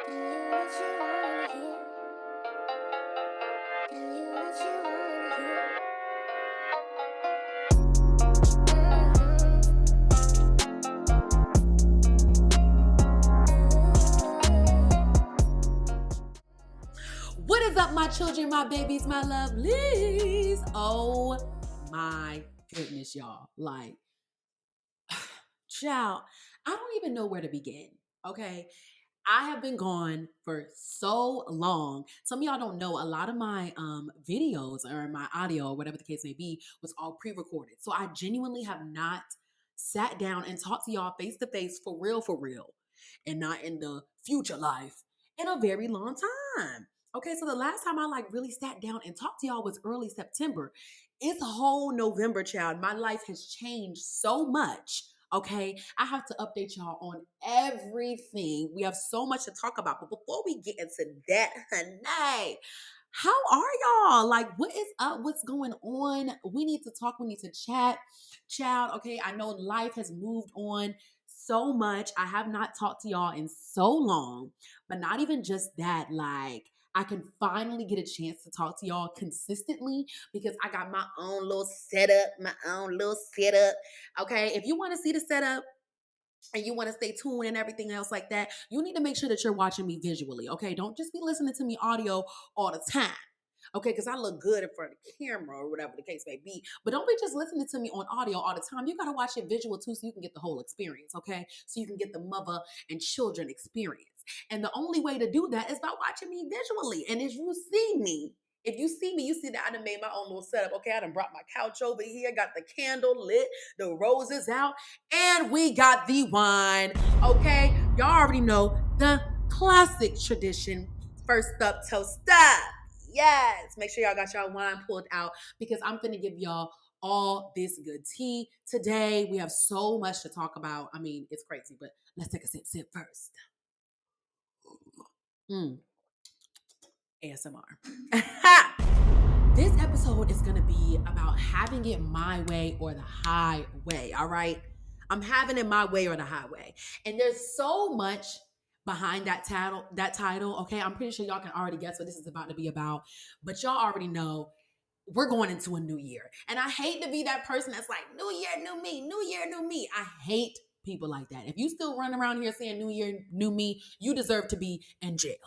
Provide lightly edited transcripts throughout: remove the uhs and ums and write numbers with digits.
What is up, my children, my babies, my lovelies? Oh my goodness, y'all. Like, child, I don't even know where to begin. Okay. I have been gone for so long. Some of y'all don't know a lot of my videos or my audio or whatever the case may be was all pre-recorded. So I genuinely have not sat down and talked to y'all face to face for real, and not in the future life in a very long time. Okay, so the last time I like really sat down and talked to y'all was early September. It's a whole November, child. My life has changed so much. Okay, I have to update y'all on everything. We have so much to talk about. But before we get into that, honey, how are y'all? Like, what is up? What's going on? We need to talk. We need to chat. Child, okay, I know life has moved on so much. I have not talked to y'all in so long, but not even just that. Like, I can finally get a chance to talk to y'all consistently because I got my own little setup, Okay, if you want to see the setup and you want to stay tuned and everything else like that, you need to make sure that you're watching me visually. Okay, don't just be listening to me audio all the time. Okay, because I look good in front of the camera or whatever the case may be. But don't be just listening to me on audio all the time. You got to watch it visual too so you can get the whole experience, okay? So you can get the mother and children experience. And the only way to do that is by watching me visually. And as you see me, if you see me, you see that I done made my own little setup. Okay, I done brought my couch over here, got the candle lit, the roses out, and we got the wine. Okay, y'all already know the classic tradition. First up, toast up. Yes, make sure y'all got y'all wine pulled out because I'm gonna give y'all all this good tea today. We have so much to talk about. I mean, it's crazy, but let's take a sip first. Mm, ASMR. This episode is going to be about having it my way or the highway. All right. I'm having it my way or the highway. And there's so much behind that title. Okay. I'm pretty sure y'all can already guess what this is about to be about, but y'all already know we're going into a new year. And I hate to be that person that's like, new year, new me, new year, new me. I hate people like that. If you still run around here saying new year, new me, you deserve to be in jail.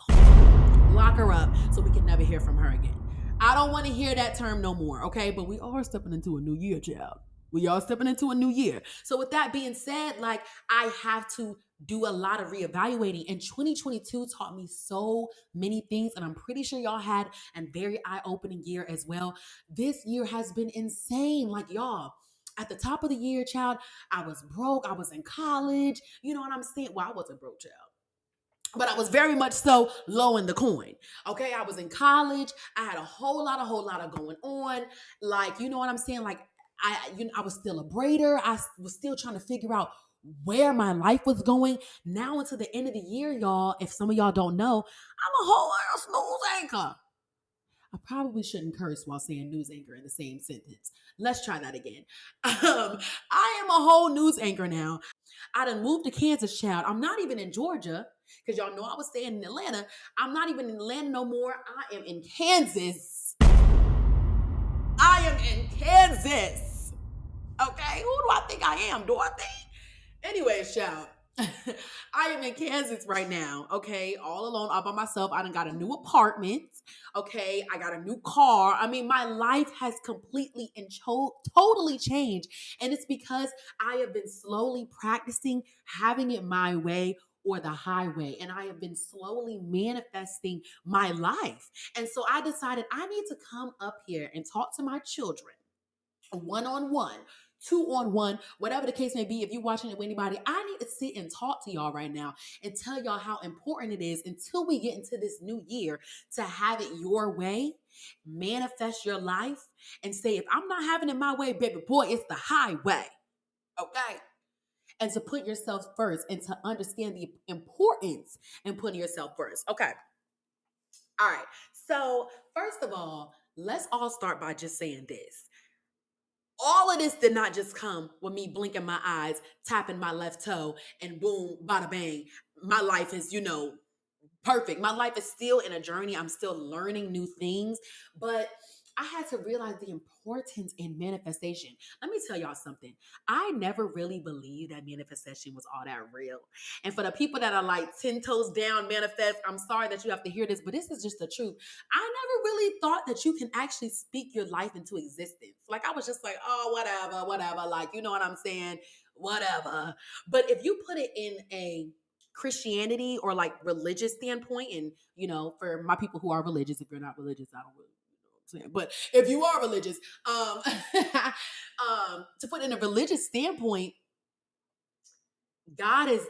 Lock her up so we can never hear from her again. I don't want to hear that term no more, okay? But we are stepping into a new year, child. We are stepping into a new year. So with that being said, like I have to do a lot of reevaluating. And 2022 taught me so many things. And I'm pretty sure y'all had a very eye-opening year as well. This year has been insane. Like y'all, at the top of the year, child, I was broke. I was in college. You know what I'm saying? Well, I wasn't broke, child, but I was very much so low in the coin. Okay, I was in college. I had a whole lot of going on. Like, you know what I'm saying? Like, I was still a braider. I was still trying to figure out where my life was going. Now into the end of the year, y'all. If some of y'all don't know, I'm a whole ass news anchor. I probably shouldn't curse while saying news anchor in the same sentence. Let's try that again. I am a whole news anchor now. I done moved to Kansas, child. I'm not even in Georgia because y'all know I was staying in Atlanta. I'm not even in Atlanta no more. I am in Kansas. I am in Kansas. Okay, who do I think I am, Dorothy? Anyways, child. I am in Kansas right now, okay? All alone, all by myself. I done got a new apartment, okay? I got a new car. I mean, my life has completely and totally changed. And it's because I have been slowly practicing having it my way or the highway. And I have been slowly manifesting my life. And so I decided I need to come up here and talk to my children one-on-one, two-on-one, whatever the case may be. If you're watching it with anybody, I need to sit and talk to y'all right now and tell y'all how important it is until we get into this new year to have it your way, manifest your life, and say, if I'm not having it my way, baby boy, it's the highway. Okay? And to put yourself first and to understand the importance in putting yourself first. Okay. All right. So, first of all, let's all start by just saying this. All of this did not just come with me blinking my eyes, tapping my left toe, and boom, bada bang. My life is, perfect. My life is still in a journey. I'm still learning new things, but I had to realize the importance in manifestation. Let me tell y'all something. I never really believed that manifestation was all that real. And for the people that are like 10 toes down manifest, I'm sorry that you have to hear this, but this is just the truth. I never really thought that you can actually speak your life into existence. Like I was just like, oh, whatever, whatever. Like, you know what I'm saying? Whatever. But if you put it in a Christianity or like religious standpoint, and for my people who are religious, if you're not religious, I don't really know what I'm saying. But if you are religious, to put in a religious standpoint, God has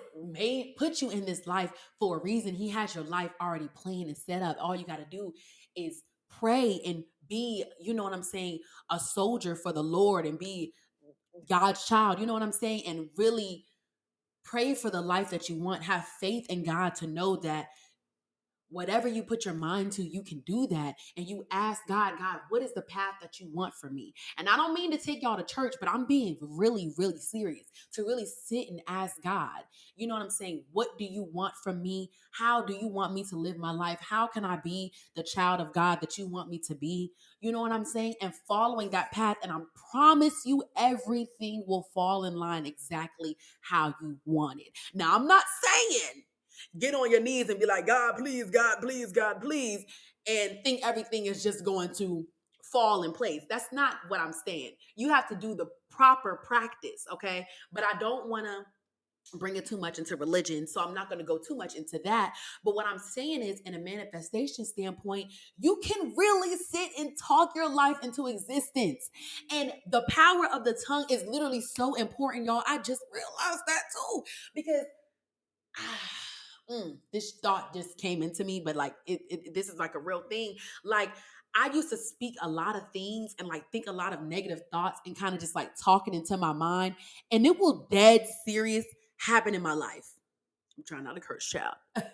put you in this life for a reason. He has your life already planned and set up. All you got to do is pray and be, you know what I'm saying, a soldier for the Lord and be God's child. You know what I'm saying? And really pray for the life that you want. Have faith in God to know that whatever you put your mind to, you can do that. And you ask God, what is the path that you want for me? And I don't mean to take y'all to church, but I'm being really, really serious, to really sit and ask God, you know what I'm saying? What do you want from me? How do you want me to live my life? How can I be the child of God that you want me to be? You know what I'm saying? And following that path. And I promise you, everything will fall in line exactly how you want it. Now, I'm not saying get on your knees and be like, God, please, God, please, God, please, and think everything is just going to fall in place. That's not what I'm saying. You have to do the proper practice, okay? But I don't want to bring it too much into religion, so I'm not going to go too much into that. But what I'm saying is, in a manifestation standpoint, you can really sit and talk your life into existence. And the power of the tongue is literally so important, y'all. I just realized that too, because this thought just came into me, but like this is like a real thing. Like I used to speak a lot of things and like think a lot of negative thoughts and kind of just like talking into my mind, and it will dead serious happen in my life. I'm trying not to curse, child. It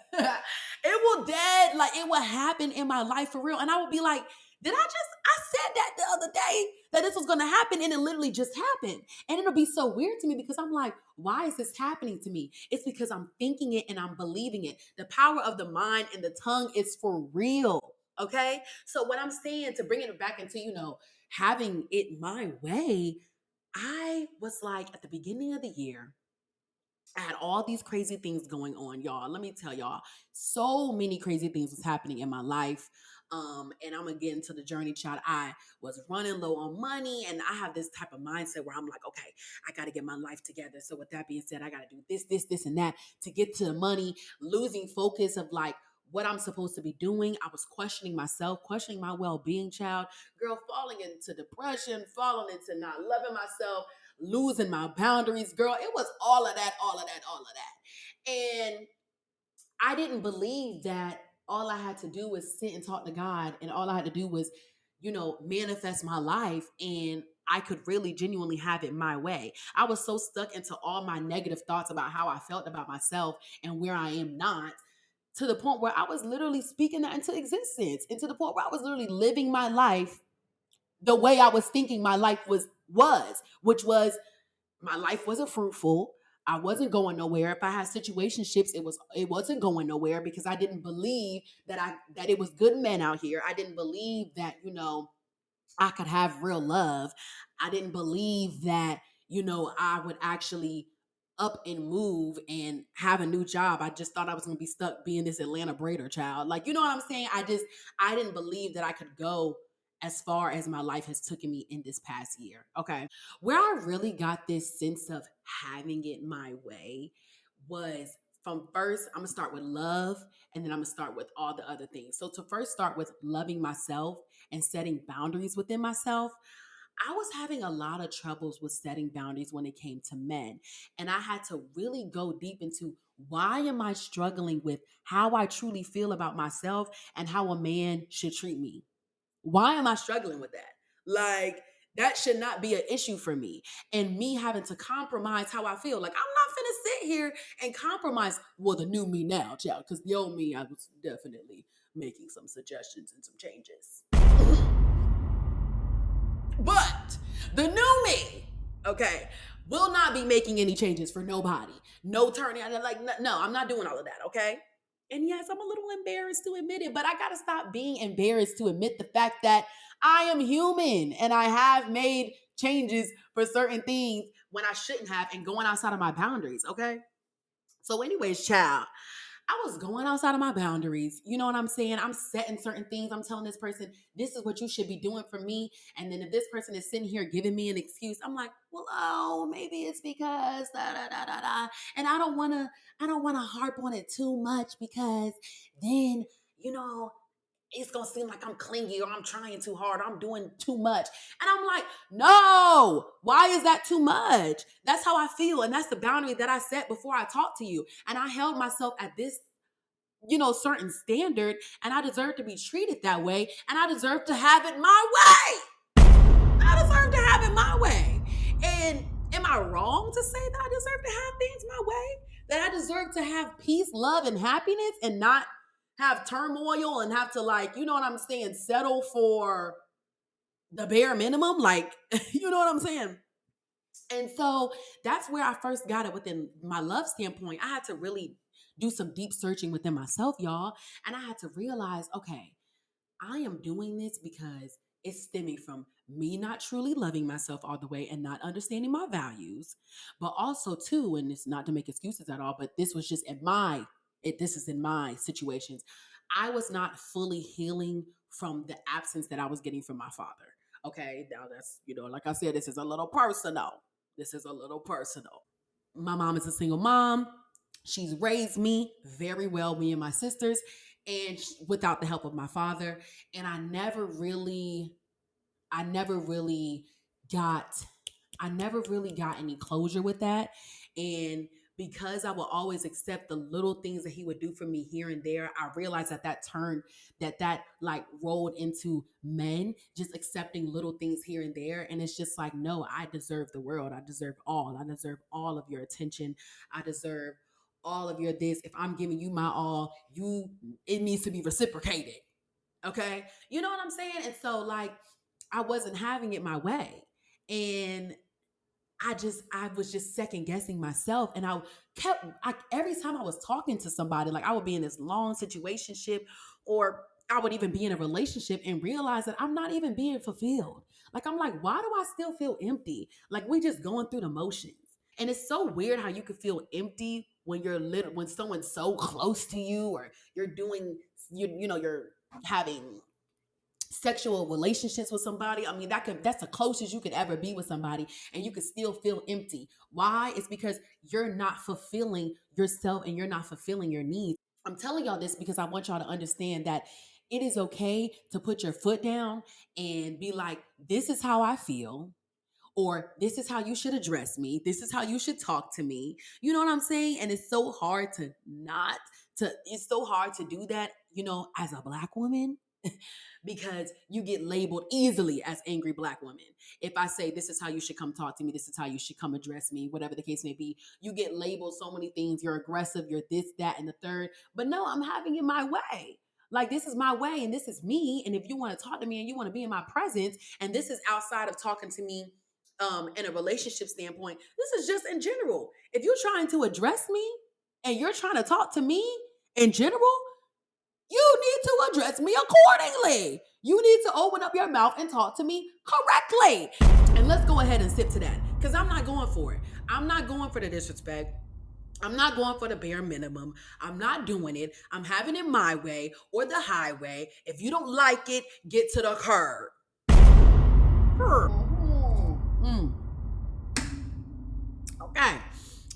will happen in my life for real, and I will be like, I said that the other day that this was going to happen, and it literally just happened. And it'll be so weird to me because I'm like, why is this happening to me? It's because I'm thinking it and I'm believing it. The power of the mind and the tongue is for real. Okay. So what I'm saying, to bring it back into, having it my way, I was like, at the beginning of the year, I had all these crazy things going on, y'all. Let me tell y'all, so many crazy things was happening in my life. And I'm gonna get into the journey, child. I was running low on money, and I have this type of mindset where I'm like, okay, I gotta get my life together. So with that being said, I gotta do this, and that to get to the money, losing focus of like what I'm supposed to be doing. I was questioning myself, questioning my well-being, child. Girl, falling into depression, falling into not loving myself, losing my boundaries, girl. It was all of that, all of that, all of that. And I didn't believe that all I had to do was sit and talk to God, and all I had to do was, manifest my life, and I could really genuinely have it my way. I was so stuck into all my negative thoughts about how I felt about myself and where I am not, to the point where I was literally speaking that into existence, and to the point where I was literally living my life the way I was thinking my life which was my life wasn't fruitful. I wasn't going nowhere. If I had situationships, it wasn't going nowhere because I didn't believe that it was good men out here. I didn't believe that, I could have real love. I didn't believe that, I would actually up and move and have a new job. I just thought I was going to be stuck being this Atlanta braider child. Like, you know what I'm saying? I didn't believe that I could go as far as my life has taken me in this past year. Okay. Where I really got this sense of having it my way was from first, I'm going to start with love, and then I'm going to start with all the other things. So to first start with loving myself and setting boundaries within myself, I was having a lot of troubles with setting boundaries when it came to men. And I had to really go deep into, why am I struggling with how I truly feel about myself and how a man should treat me? Why am I struggling with that? Like, that should not be an issue for me. And me having to compromise how I feel. Like, I'm not finna sit here and compromise. Well, the new me now, child, because the old me, I was definitely making some suggestions and some changes. But the new me, okay, will not be making any changes for nobody. No turning. Like, no, I'm not doing all of that, okay? And yes, I'm a little embarrassed to admit it, but I got to stop being embarrassed to admit the fact that I am human and I have made changes for certain things when I shouldn't have and going outside of my boundaries, okay? So, anyways, child, I was going outside of my boundaries. You know what I'm saying? I'm setting certain things. I'm telling this person, this is what you should be doing for me. And then if this person is sitting here giving me an excuse, I'm like, well, oh, maybe it's because da da da da da. And I don't wanna harp on it too much because then, you know, it's gonna seem like I'm clingy or I'm trying too hard, or I'm doing too much. And I'm like, no, why is that too much? That's how I feel. And that's the boundary that I set before I talk to you. And I held myself at this, certain standard, and I deserve to be treated that way, and I deserve to have it my way. I deserve to have it my way. And am I wrong to say that I deserve to have things my way? That I deserve to have peace, love, and happiness and not have turmoil and have to, like, you know what I'm saying, settle for the bare minimum? Like, you know what I'm saying? And so that's where I first got it within my love standpoint. I had to really do some deep searching within myself, y'all. And I had to realize, okay, I am doing this because it's stemming from me not truly loving myself all the way and not understanding my values, but also too, and it's not to make excuses at all, but this was just this is in my situations. I was not fully healing from the absence that I was getting from my father. Okay, now that's, like I said, this is a little personal. This is a little personal. My mom is a single mom. She's raised me very well, me and my sisters, and without the help of my father. And I never really got, I never really got any closure with that. And because I will always accept the little things that he would do for me here and there, I realized that like rolled into men just accepting little things here and there. And it's just like, no, I deserve the world. I deserve all. I deserve all of your attention. I deserve all of your this. If I'm giving you my all, it needs to be reciprocated. Okay. You know what I'm saying? And so, like, I wasn't having it my way. And I was just second guessing myself. And every time I was talking to somebody, like I would be in this long situationship, or I would even be in a relationship and realize that I'm not even being fulfilled. Like, I'm like, why do I still feel empty? Like, we just going through the motions. And it's so weird how you could feel empty when when someone's so close to you, or you're doing, you're having sexual relationships with somebody. I mean, that's the closest you could ever be with somebody, and you could still feel empty. Why? It's because you're not fulfilling yourself and you're not fulfilling your needs. I'm telling y'all this because I want y'all to understand that it is okay to put your foot down and be like, this is how I feel, or this is how you should address me. This is how you should talk to me. You know what I'm saying? And it's so hard it's so hard to do that, as a Black woman, because you get labeled easily as angry Black women. If I say, this is how you should come talk to me, this is how you should come address me, whatever the case may be, you get labeled so many things. You're aggressive, you're this, that, and the third. But no, I'm having it my way. Like, this is my way and this is me. And if you want to talk to me and you want to be in my presence, and this is outside of talking to me in a relationship standpoint, this is just in general. If you're trying to address me and you're trying to talk to me in general, you need to address me accordingly. You need to open up your mouth and talk to me correctly. And let's go ahead and sip to that, because I'm not going for it. I'm not going for the disrespect. I'm not going for the bare minimum. I'm not doing it. I'm having it my way or the highway. If you don't like it, get to the curb. Mm. Okay.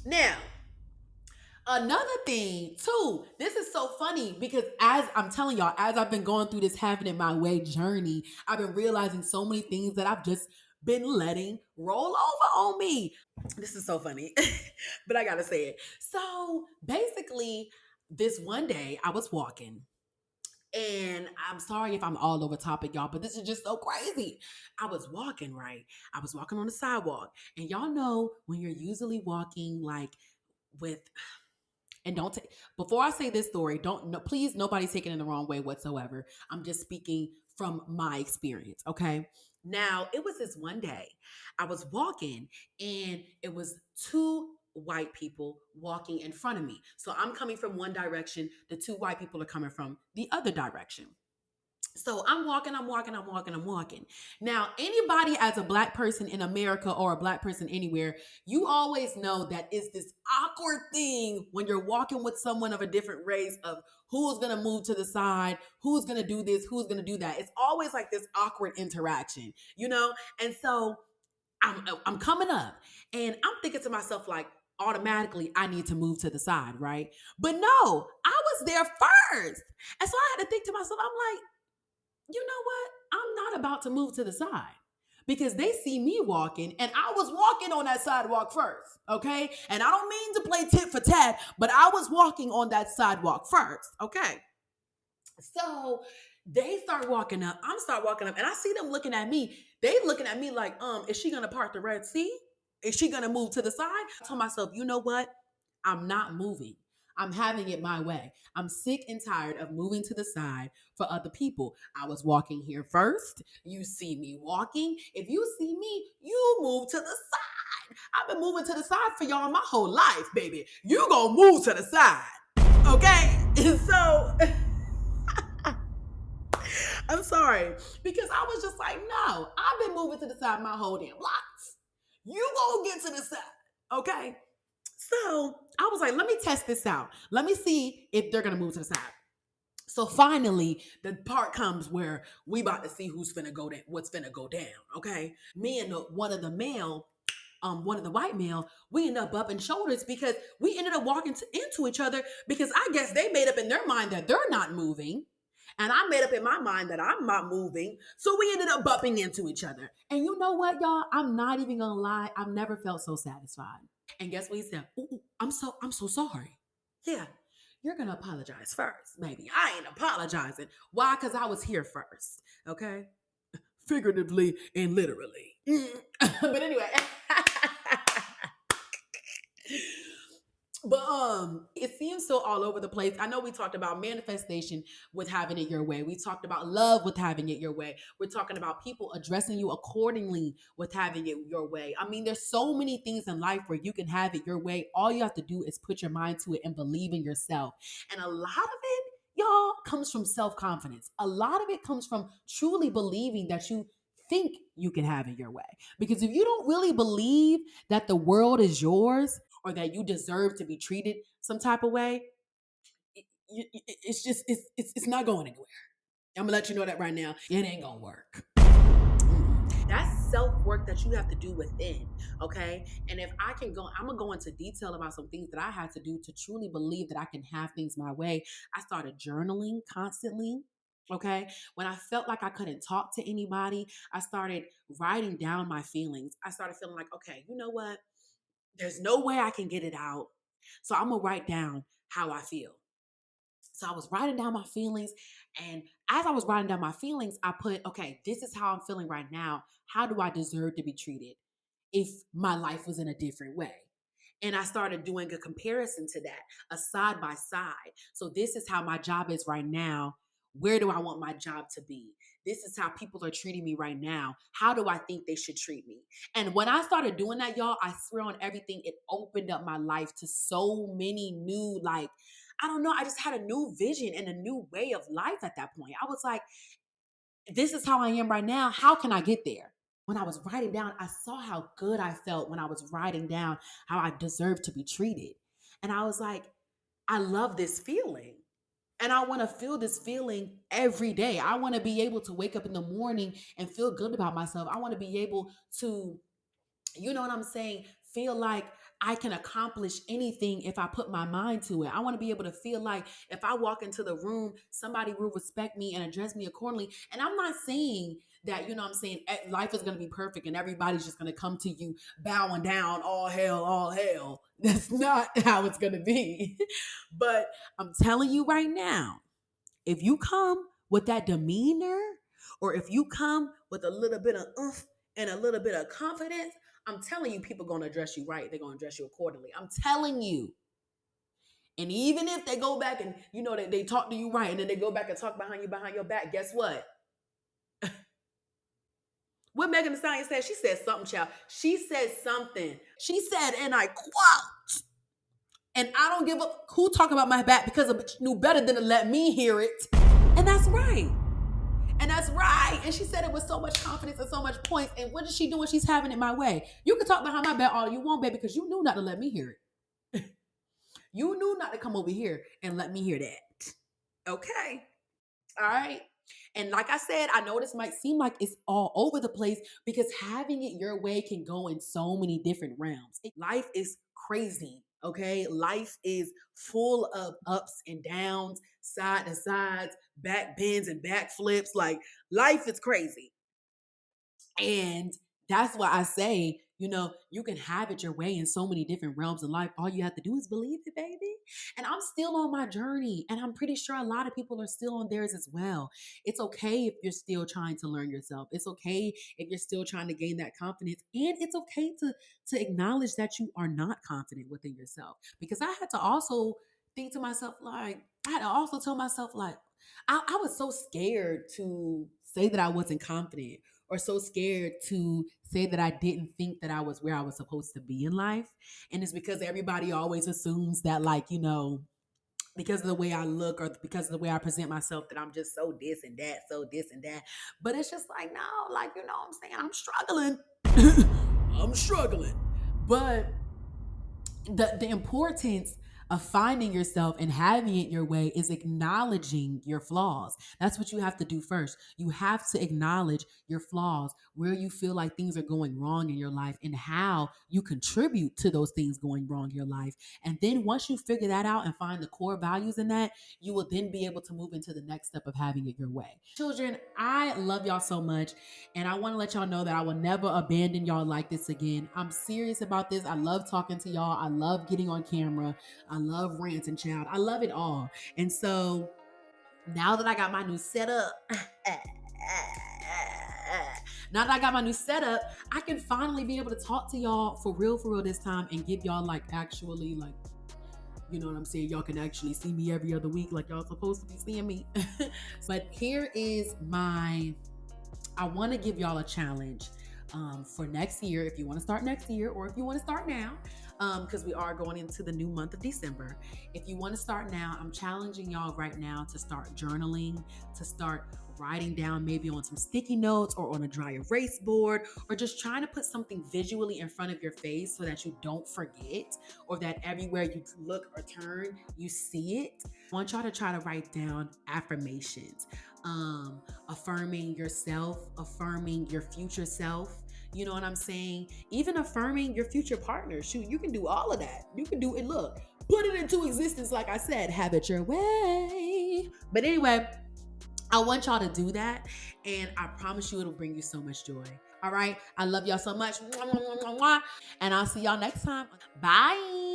Now, another thing too, this is so funny because, as I'm telling y'all, as I've been going through this having it my way journey, I've been realizing so many things that I've just been letting roll over on me. This is so funny, but I gotta say it. So basically, this one day I was walking, and I'm sorry if I'm all over topic, y'all, but this is just so crazy. I was walking, right? I was walking on the sidewalk, and y'all know when you're usually walking like with, and don't take, before I say this story, don't, no, please, nobody take it in the wrong way whatsoever. I'm just speaking from my experience, okay? Now, it was this one day I was walking, and it was two white people walking in front of me. So I'm coming from one direction, the two white people are coming from the other direction. So I'm walking. Now, anybody as a black person in America or a black person anywhere, you always know that it's this awkward thing when you're walking with someone of a different race of who's gonna move to the side, who's gonna do this, who's gonna do that. It's always like this awkward interaction, you know? And so I'm coming up and I'm thinking to myself, like, automatically I need to move to the side, right? But no, I was there first. And so I had to think to myself, I'm like, you know what? I'm not about to move to the side because they see me walking and I was walking on that sidewalk first, okay? And I don't mean to play tit for tat, but I was walking on that sidewalk first, okay? So they start walking up, I'm start walking up, and I see them looking at me. They looking at me like, is she gonna part the Red Sea? Is she gonna move to the side? I told myself, you know what? I'm not moving. I'm having it my way. I'm sick and tired of moving to the side for other people. I was walking here first. You see me walking. If you see me, you move to the side. I've been moving to the side for y'all my whole life, baby. You gonna move to the side. Okay? And so I'm sorry. Because I was just like, no, I've been moving to the side my whole damn life. You gonna get to the side. Okay? So I was like, let me test this out. Let me see if they're gonna move to the side. So finally, the part comes where we about to see who's finna go down, what's finna go down. Okay, me and one of the male, one of the white male, we end up bumping shoulders because we ended up walking into each other because I guess they made up in their mind that they're not moving. And I made up in my mind that I'm not moving. So we ended up bumping into each other. And you know what, y'all? I'm not even gonna lie. I've never felt so satisfied. And guess what he said? Ooh, I'm so sorry. Yeah, you're gonna apologize first, maybe. I ain't apologizing. Why? Because I was here first. Okay, figuratively and literally. But anyway. But it seems so all over the place. I know we talked about manifestation with having it your way. We talked about love with having it your way. We're talking about people addressing you accordingly with having it your way. I mean, there's so many things in life where you can have it your way. All you have to do is put your mind to it and believe in yourself. And a lot of it, y'all, comes from self-confidence. A lot of it comes from truly believing that you think you can have it your way. Because if you don't really believe that the world is yours, or that you deserve to be treated some type of way, it's just it's not going anywhere. I'm gonna let you know that right now. It ain't gonna work. That's self work that you have to do within, okay? And if I can go, I'm gonna go into detail about some things that I had to do to truly believe that I can have things my way. I started journaling constantly. Okay. When I felt like I couldn't talk to anybody, I started writing down my feelings. I started feeling like, okay, you know what? There's no way I can get it out. So I'm gonna write down how I feel. So I was writing down my feelings. And as I was writing down my feelings, I put, okay, this is how I'm feeling right now. How do I deserve to be treated if my life was in a different way? And I started doing a comparison to that, a side by side. So this is how my job is right now. Where do I want my job to be? This is how people are treating me right now. How do I think they should treat me? And when I started doing that, y'all, I swear on everything, it opened up my life to so many new, like, I don't know, I just had a new vision and a new way of life at that point. I was like, this is how I am right now. How can I get there? When I was writing down, I saw how good I felt when I was writing down how I deserved to be treated. And I was like, I love this feeling. And I want to feel this feeling every day. I want to be able to wake up in the morning and feel good about myself. I want to be able to, you know what I'm saying, feel like I can accomplish anything if I put my mind to it. I want to be able to feel like if I walk into the room, somebody will respect me and address me accordingly. And I'm not saying that, you know what I'm saying, life is going to be perfect and everybody's just going to come to you bowing down, all hell, all hell. That's not how it's going to be. But I'm telling you right now, if you come with that demeanor, or if you come with a little bit of oomph and a little bit of confidence, I'm telling you, people going to address you right. They're going to address you accordingly. I'm telling you. And even if they go back and, you know, they talk to you right, and then they go back and talk behind you, behind your back, guess what? What Megan Thee Stallion said, she said something, child. She said something. She said, and I quote, And I don't give a who talk about my back because a bitch knew better than to let me hear it. And that's right. And that's right. And she said it with so much confidence and so much points. And what is she doing? She's having it my way. You can talk behind my back all you want, baby, because you knew not to let me hear it. You knew not to come over here and let me hear that. Okay. All right. And like I said, I know this might seem like it's all over the place because having it your way can go in so many different realms. Life is crazy. Okay. Life is full of ups and downs, side to sides, back bends and back flips. Like life is crazy. And that's why I say, you can have it your way in so many different realms of life. All you have to do is believe it, baby. And I'm still on my journey. And I'm pretty sure a lot of people are still on theirs as well. It's okay if you're still trying to learn yourself. It's okay if you're still trying to gain that confidence. And it's okay to acknowledge that you are not confident within yourself. Because I had to also think to myself, like, I had to also tell myself, like, I was so scared to say that I wasn't confident or so scared to say that I didn't think that I was where I was supposed to be in life. And it's because everybody always assumes that, like, because of the way I look or because of the way I present myself, that I'm just so this and that, so this and that. But it's just like, no, like, what I'm saying? I'm struggling. I'm struggling. But the importance of finding yourself and having it your way is acknowledging your flaws. That's what you have to do first. You have to acknowledge your flaws, where you feel like things are going wrong in your life and how you contribute to those things going wrong in your life. And then once you figure that out and find the core values in that, you will then be able to move into the next step of having it your way. Children, I love y'all so much. And I want to let y'all know that I will never abandon y'all like this again. I'm serious about this. I love talking to y'all. I love getting on camera. I love ranting, child. I love it all. And so now that I got my new setup, I can finally be able to talk to y'all for real this time and give y'all like actually like, you know what I'm saying? Y'all can actually see me every other week like y'all supposed to be seeing me. But here is I want to give y'all a challenge for next year, if you want to start next year or if you want to start now, because we are going into the new month of December. If you want to start now, I'm challenging y'all right now to start journaling, to start writing down maybe on some sticky notes or on a dry erase board, or just trying to put something visually in front of your face so that you don't forget, or that everywhere you look or turn, you see it. I want y'all to try to write down affirmations, affirming yourself, affirming your future self. You know what I'm saying? Even affirming your future partner. Shoot, you can do all of that. You can do it. Look, put it into existence. Like I said, have it your way. But anyway, I want y'all to do that. And I promise you it'll bring you so much joy. All right. I love y'all so much. And I'll see y'all next time. Bye.